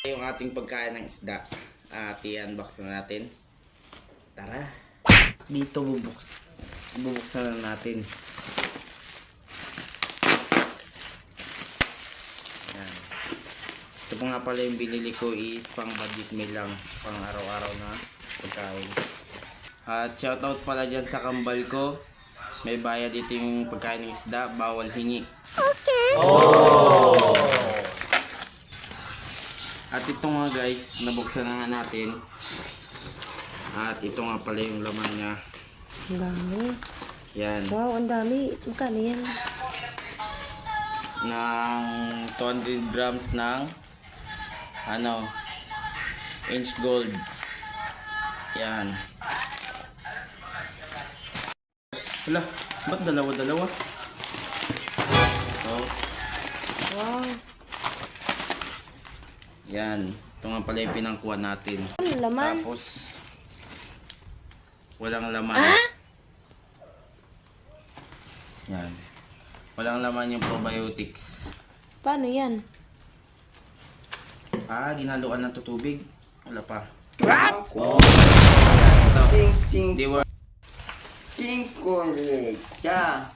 Yung ating pagkain ng isda at i-unbox na natin. Tara, dito bubuksan na natin. Yan. Ito po nga pala yung binili ko is pang budget meal lang, pang araw-araw na pagkain. At shoutout pala dyan sa kambal ko, may bayad dito yung pagkain ng isda, bawal hingi. Okay. Oh! At ito nga guys, nabuksan na nga natin. At ito nga pala yung laman niya. Ang dami. Yan. Wow, ang dami. Magkano yan? Ng 200 grams ng inch gold. Yan. Hala, ba't dalawa-dalawa? So, Wow. yan. Ito nga pala yung pinangkuha natin. Ano laman? Tapos, walang laman. Ah? Yan. Walang laman yung probiotics. Paano yan? Ginaluan ng tutubig. Wala pa. What? Ito. Ching ching Di wor- ching ko lecha.